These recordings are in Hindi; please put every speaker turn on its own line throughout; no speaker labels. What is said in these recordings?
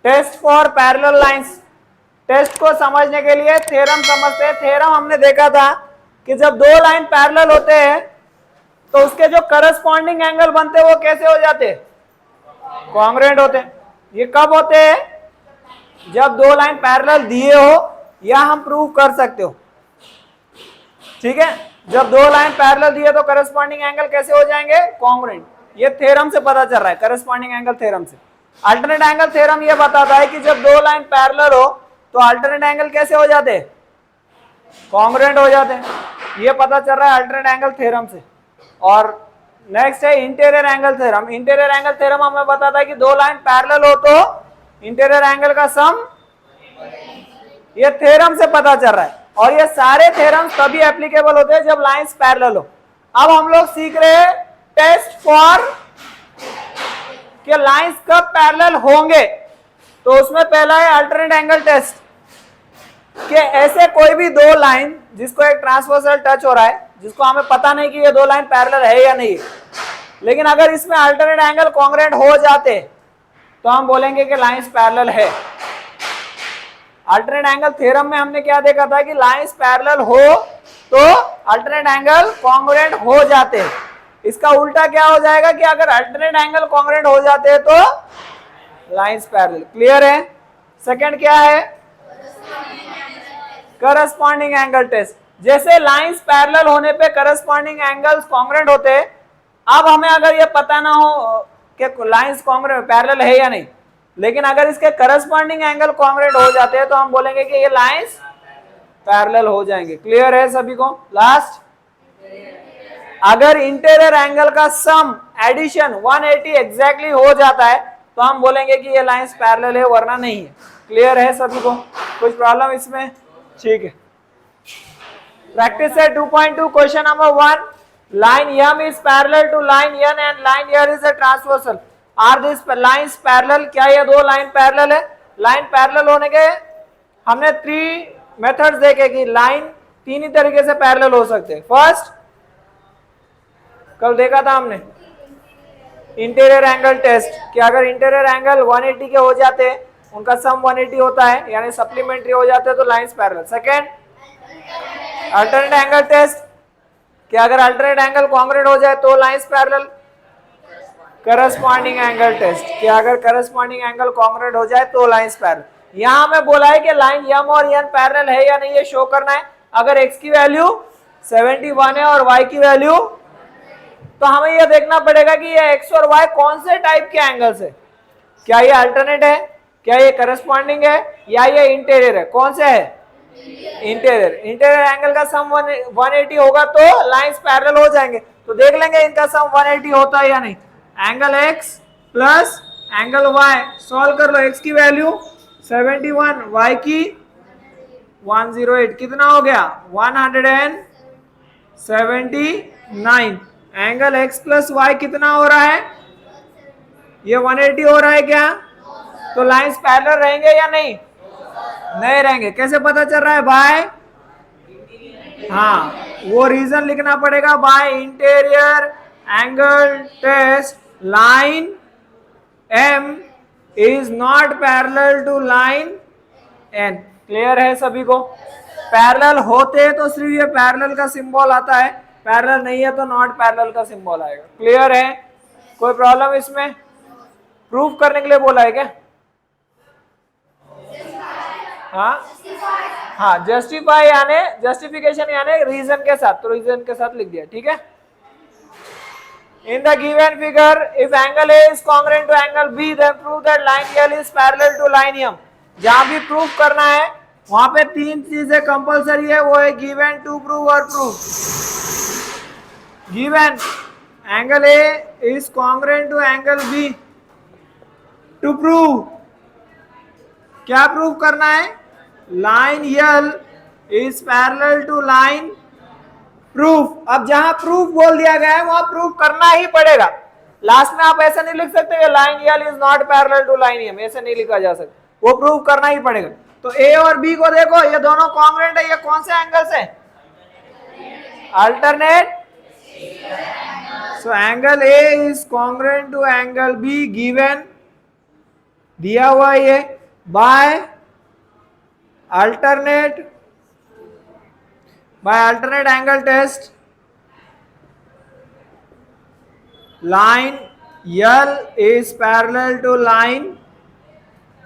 Test for parallel lines, test को समझने के लिए थ्योरम समझते हैं। थ्योरम हमने देखा था कि जब दो लाइन पैरेलल होते हैं तो उसके जो करस्पॉन्डिंग एंगल बनते हैं वो कैसे हो जाते हैं, कॉन्ग्रुएंट होते हैं। ये कब होते हैं, जब दो लाइन पैरेलल दिए हो या हम प्रूव कर सकते हो, ठीक है। जब दो लाइन पैरेलल दिए तो करस्पॉन्डिंग एंगल कैसे हो जाएंगे, कॉन्ग्रुएंट। ये थ्योरम से पता चल रहा है, करस्पॉन्डिंग एंगल थ्योरम से। अल्टरनेट एंगल थ्योरम ये बताता है कि जब दो लाइन पैरेलल हो तो अल्टरनेट एंगल कैसे हो जाते हैं, कॉन्ग्रुएंट हो जाते हैं। ये पता चल रहा है अल्टरनेट एंगल थ्योरम से। और नेक्स्ट है interior angle theorem. Interior angle theorem हमें बताता है कि दो लाइन पैरेलल हो तो इंटीरियर एंगल का सम, ये थ्योरम से पता चल रहा है। और ये सारे थ्योरम्स तभी एप्लीकेबल होते हैं जब लाइंस पैरेलल हो। अब हम लोग सीख रहे हैं टेस्ट फॉर कि लाइंस कब पैरेलल होंगे। तो उसमें पहला है अल्टरनेट एंगल टेस्ट, कि ऐसे कोई भी दो लाइन जिसको एक ट्रांसवर्सल टच हो रहा है, जिसको हमें पता नहीं कि ये दो लाइन पैरेलल है या नहीं, लेकिन अगर इसमें अल्टरनेट एंगल कॉन्ग्रुएंट हो जाते तो हम बोलेंगे कि लाइंस पैरेलल है। अल्टरनेट एंगल थ्योरम में हमने क्या देखा था कि लाइंस पैरेलल हो तो अल्टरनेट एंगल कॉन्ग्रुएंट हो जाते हैं। इसका उल्टा क्या हो जाएगा कि अगर अल्टरनेट एंगल कॉन्ग्रुएंट हो जाते हैं तो लाइंस पैरेलल। क्लियर है। सेकंड क्या है, करस्पॉन्डिंग एंगल टेस्ट। जैसे लाइंस पैरेलल होने पे करस्पॉन्डिंग एंगल्स कॉन्ग्रुएंट होते हैं। अब हमें अगर ये पता ना हो कि लाइंस कॉन्ग्रुएंट पैरेलल है या नहीं, लेकिन अगर इसके करस्पॉन्डिंग एंगल कॉन्ग्रुएंट हो जाते हैं तो हम बोलेंगे कि ये लाइंस पैरेलल हो जाएंगे। क्लियर है सभी को। लास्ट, अगर इंटीरियर एंगल का सम एडिशन 180 एग्जैक्टली हो जाता है तो हम बोलेंगे कि ये लाइंस पैरेलल है, वरना नहीं है। क्लियर है सभी को, कुछ प्रॉब्लम इसमें, ठीक है। प्रैक्टिस है 2.2 question number 1, line M is parallel to line N and line here is a transversal. Are these lines parallel? क्या ये दो लाइन पैरेलल है? लाइन पैरेलल होने के हमने 3 मेथड्स देखे कि लाइन तीन ही तरीके से पैरेलल हो सकते हैं। फर्स्ट, कल देखा था हमने इंटीरियर एंगल टेस्ट, कि अगर इंटीरियर एंगल 180 के हो जाते हैं, उनका सम 180 होता है यानी सप्लीमेंट्री हो जाते हैं तो lines parallel. Second, alternate angle test, कि अगर अल्टरनेट एंगल कॉन्ग्रुएंट हो जाए तो lines parallel. Corresponding angle test, कि अगर करस्पॉन्डिंग एंगल कॉन्ग्रुएंट हो जाए तो लाइंस पैरेलल। यहां मैं बोला है कि लाइन M और N पैरेलल है या नहीं ये शो करना है। अगर x की वैल्यू 71 है और y की वैल्यू, तो हमें यह देखना पड़ेगा कि ये x और y कौन से टाइप के एंगल्स है। क्या ये अल्टरनेट है, क्या ये करस्पॉन्डिंग है, या ये इंटीरियर है। कौन से है, इंटीरियर। इंटीरियर एंगल का सम 180 होगा तो लाइंस पैरेलल हो जाएंगे। तो देख लेंगे इनका सम 180 होता है या नहीं। Angle x plus angle y, solve कर लो। x की वैल्यू 71, y की 108, कितना हो गया 179। एंगल x प्लस y कितना हो रहा है, ये 180 हो रहा है क्या। तो लाइंस पैरेलल रहेंगे या नहीं, नहीं रहेंगे। कैसे पता चल रहा है, बाय, हाँ वो रीजन लिखना पड़ेगा, by interior angle test line M is not parallel to line N। Clear है सभी को। पैरेलल होते हैं तो सिर्फ ये पैरेलल का सिंबल आता है, पैरेलल नहीं है तो नॉट पैरेलल का सिंबल आएगा। क्लियर है, कोई प्रॉब्लम इसमें। प्रूफ करने के लिए बोला है क्या, हाँ जस्टिफाई यानी जस्टिफिकेशन यानी रीजन के साथ, तो रीजन के साथ लिख दिया, ठीक है। In the given figure, if angle A is congruent to angle B, then prove that line L is parallel to line M। जहां भी प्रूफ करना है वहां पे तीन चीजें कंपलसरी है, वो है गिवन, टू प्रूव और proof. Given, angle A is congruent to angle B। To prove, क्या प्रूव करना है, line L is parallel to line proof. अब जहां प्रूफ बोल दिया गया है वहां प्रूफ करना ही पड़ेगा। लास्ट में आप ऐसा नहीं लिख सकते line L is not parallel to line M, ऐसे नहीं लिखा जा सकता, वो प्रूफ करना ही पड़ेगा। तो A और B को देखो, ये दोनों कॉन्ग्रुएंट है। ये कौन से एंगल्स है, alternate. So angle A is congruent to angle B given दिया हुआ ये by alternate angle test line L is parallel to line.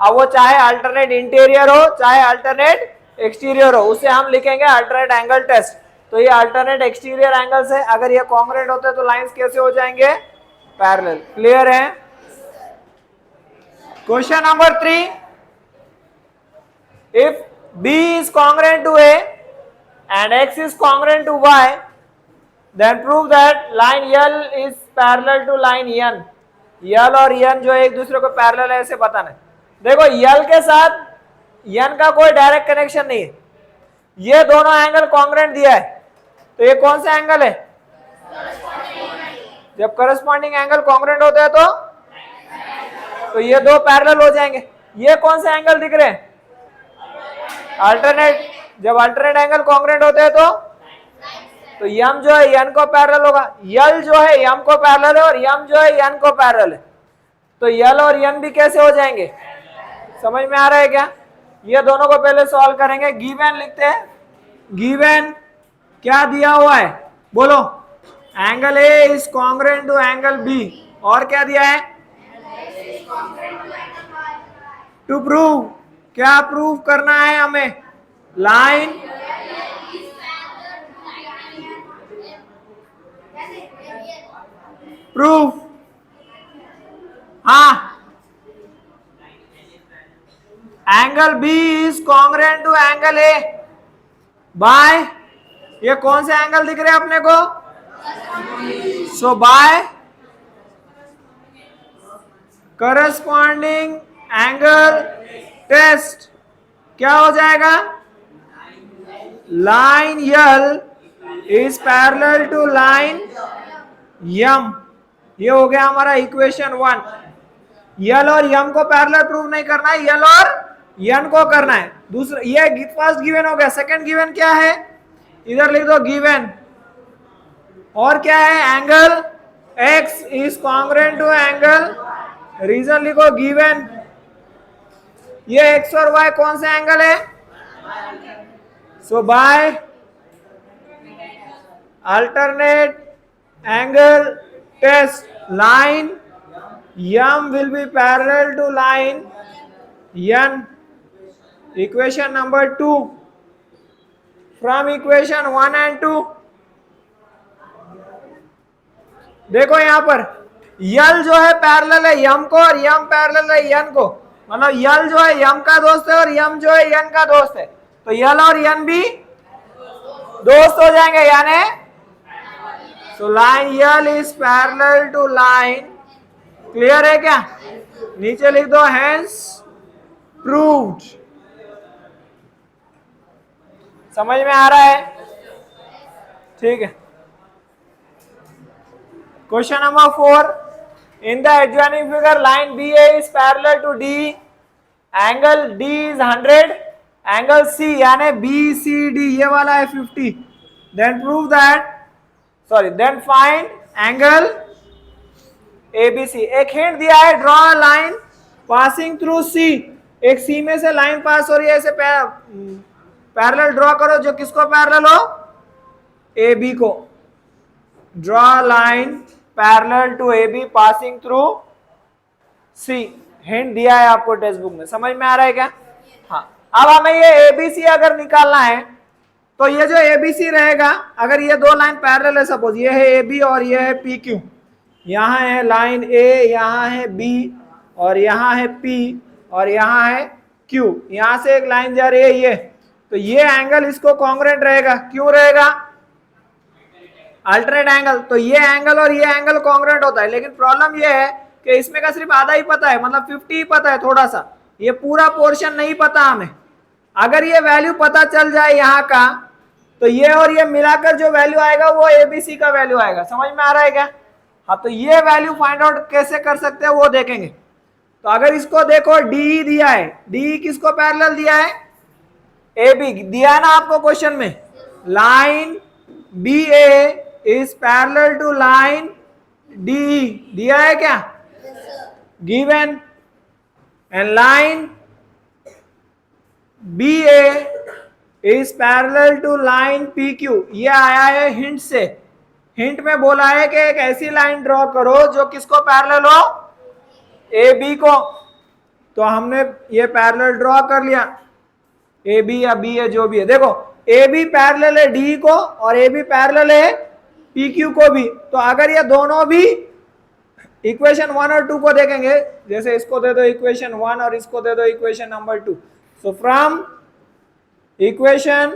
अब वो चाहे अल्टरनेट इंटीरियर हो चाहे अल्टरनेट एक्सटीरियर हो, उसे हम लिखेंगे अल्टरनेट एंगल टेस्ट। तो ये अल्टरनेट एक्सटीरियर एंगल्स है, अगर ये कॉन्ग्रुएंट होते हैं तो लाइंस कैसे हो जाएंगे? पैरेलल। क्लियर है? Question number 3, if B is congruent to A and X is congruent to Y, then prove that line L is parallel to line N। L और N जो एक दूसरे को पैरेलल है ऐसे बताना है। देखो L के साथ N का कोई डायरेक्ट कनेक्शन नहीं है, ये दोनों एंगल कॉन्ग्रुएंट दिया है, तो ये कौन सा एंगल है? जब करस्पॉन्डिंग एंगल कॉन्ग्रुएंट होते हैं तो ये दो पैरेलल हो जाएंगे। ये कौन से एंगल दिख रहे हैं? अल्टरनेट। जब अल्टरनेट एंगल कॉन्ग्रुएंट होते हैं तो यम जो है एन को पैरेलल होगा, यल जो है यम को पैरेलल है और यम जो है एन को पैरेलल है, तो यल और एन भी कैसे हो जाएंगे? समझ में आ रहा है क्या? ये दोनों को पहले सॉल्व करेंगे। गिवन लिखते हैं। गिवन क्या दिया हुआ है बोलो? Angle A is congruent to angle B, और क्या दिया है? टू प्रूव, क्या प्रूव करना है हमें? Line proof. हाँ, angle B is congruent to angle A by, ये कौन से एंगल दिख रहे हैं अपने को? So by corresponding angle test क्या हो जाएगा? Line L is parallel to line M. ये हो गया हमारा इक्वेशन 1। यल और यम को पैरेलल प्रूव नहीं करना है, यल और यन को करना है। दूसरा ये फर्स्ट गिवन हो गया। सेकंड गिवन क्या है? इधर लिख दो गिवन। और क्या है? Angle X is congruent to angle, reason लिखो गिवन। ये एक्स और वाई कौन सा एंगल है? So by alternate angle test line M will be parallel to line N. Equation number 2 from equation 1 and 2। देखो यहां पर यल जो है पैरेलल है यम को और यम पैरेलल है यन को, मतलब यल जो है यम का दोस्त है और यम जो है यन का दोस्त है, तो यल और यन भी दोस्त हो जाएंगे, यानी so line L is parallel to line. Clear है क्या? नीचे लिख दो हेंस प्रूव्ड। समझ में आ रहा है? ठीक है। Question number 4, in the adjoining figure line BA is parallel to D, angle D is 100, angle C यानी BCD ये वाला है 50, then prove that, then find angle ABC। एक हिंट दिया है, draw a line passing through C। एक C में से लाइन पास हो रही है, ऐसे पैरेलल ड्रॉ करो जो किसको पैरेलल हो? AB को। draw a line parallel to A B passing through C. Hint दिया है आपको टेक्स्ट बुक में। समझ में आ रहा है क्या? हाँ। अब हमें ये एबीसी अगर निकालना है तो ये जो एबीसी रहेगा, अगर ये दो लाइन पैरेलल है, सपोज ये है ए बी और ये है पी क्यू, यहाँ है लाइन ए, यहाँ है बी और यहाँ है पी और यहाँ है क्यू, यहाँ से एक लाइन जा रही है ये, तो ये एंगल इसको कॉन्ग्रुएंट रहेगा। क्यों रहेगा? Alternate angle. तो ये एंगल और ये एंगल कॉन्ग्रुएंट होता है, लेकिन प्रॉब्लम ये है कि इसमें का सिर्फ आधा ही पता है, मतलब 50 ही पता है थोड़ा सा, ये पूरा पोर्शन नहीं पता हमें। अगर ये वैल्यू पता चल जाए यहाँ का, तो ये और ये मिलाकर जो वैल्यू आएगा वो एबीसी का वैल्यू आएगा। समझ में आ रहा है क्या? हाँ, तो ये वैल्यू फाइंड आउट कैसे कर सकते हैं वो देखेंगे। तो अगर इसको देखो डी दिया है, डी किसको पैरेलल दिया है? ए बी दिया है ना आपको क्वेश्चन में। Line B A is parallel to line D दिया है क्या? Given. And line BA is parallel to line PQ। ये आया है हिंट से। हिंट में बोला है कि एक ऐसी लाइन ड्रॉ करो जो किसको पैरेलल हो, AB को। तो हमने ये पैरेलल ड्रॉ कर लिया, AB या BA जो भी है। देखो AB पैरेलल है D को और AB पैरेलल है PQ को भी। तो अगर ये दोनों भी इक्वेशन 1 और 2 को देखेंगे, जैसे इसको दे दो इक्वेशन 1 और इसको दे दो equation number 2, so from equation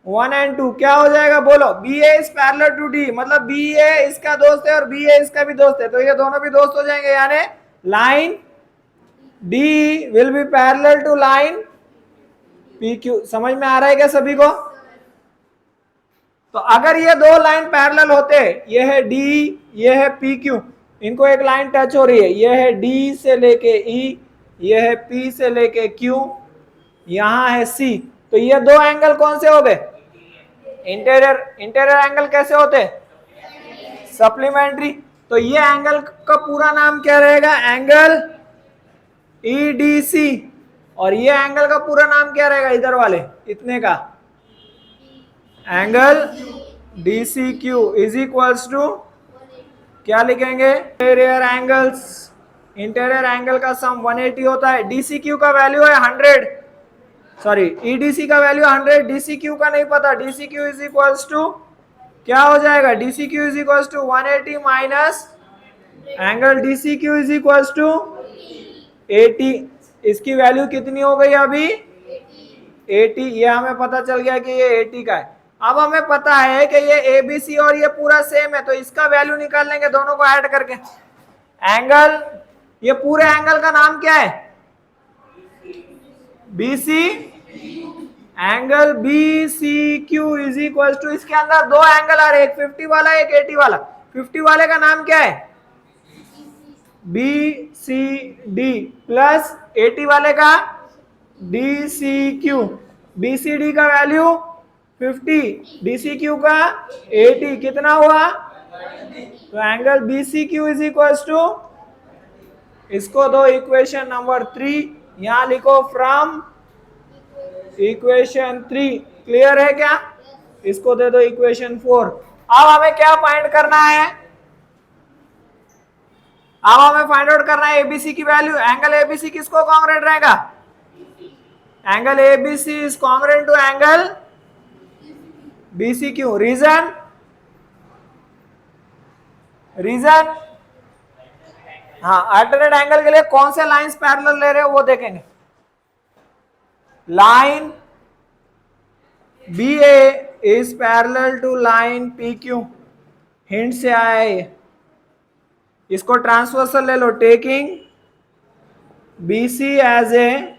1 and 2 क्या हो जाएगा बोलो, BA is parallel to D, मतलब BA इसका दोस्त है और BA इसका भी दोस्त है, तो ये दोनों भी दोस्त हो जाएंगे, यानी line D will be parallel to line PQ। समझ में आ रहा है क्या सभी को? तो अगर ये दो लाइन पैरेलल होते, ये है D, ये है PQ, इनको एक लाइन टच हो रही है, ये है D से लेके E, ये है P से लेके Q, यहां है C, तो ये दो एंगल कौन से हो गए, इंटीरियर। इंटीरियर एंगल कैसे होते, सप्लीमेंट्री। तो ये एंगल का पूरा नाम क्या रहेगा, एंगल EDC, और ये एंगल का पूरा नाम क्या रहेगा इधर वाले इतने का, angle DCQ is equals to क्या लिखेंगे, इंटीरियर एंगल्स। इंटीरियर एंगल का सम 180 होता है। DCQ का वैल्यू है 100, सॉरी EDC का वैल्यू 100, DCQ का नहीं पता। DCQ इज इक्वल्स टू क्या हो जाएगा, DCQ is equals to 180 minus angle DCQ is equals to 80। इसकी वैल्यू कितनी हो गई अभी, 80। ये हमें पता चल गया कि ये 80 का है। अब हमें पता है कि ये ABC और ये पूरा सेम है, तो इसका वैल्यू निकाल लेंगे दोनों को ऐड करके। एंगल, ये पूरे एंगल का नाम क्या है, BC, angle BCQ is equal to, इसके अंदर दो एंगल आ रहे, एक 50 वाला एक 80 वाला। 50 वाले का नाम क्या है, BCD, प्लस 80 वाले का DCQ। BCD का वैल्यू 50, DCQ का 80, कितना हुआ, तो angle BCQ is equal to, इसको दो इक्वेशन नंबर 3, यहां लिखो फ्रॉम इक्वेशन 3। क्लियर है क्या, इसको दे दो इक्वेशन 4। अब हमें क्या फाइंड करना है, अब हमें फाइंड आउट करना है ABC की वैल्यू। एंगल ABC किसको कॉन्ग्रुएंट रहेगा, angle ABC is congruent to angle BCQ। Reason, reason, हाँ अल्टरनेट एंगल के लिए कौन से लाइंस पैरेलल ले रहे हो वो देखेंगे। Line BA is parallel to line PQ, hint से आया है ये। इसको ट्रांसवर्सल ले लो, taking BC as a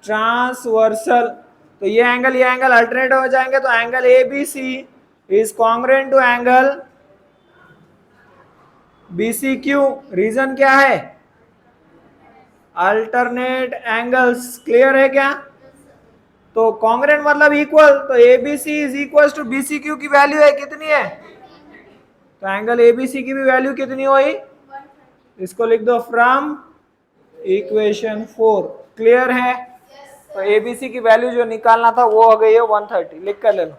transversal, तो ये एंगल अल्टरनेट हो जाएंगे, तो angle ABC is congruent to angle BCQ। Reason क्या है, अल्टरनेट एंगल्स। क्लियर है क्या, तो कॉन्ग्रुएंट मतलब इक्वल, तो ABC is equal to BCQ की वैल्यू है कितनी है, तो एंगल ABC की भी वैल्यू कितनी हुई, इसको लिख दो फ्रॉम इक्वेशन 4। क्लियर है, तो ABC की वैल्यू जो निकालना था वो हो गई है 130, लिख कर ले लो।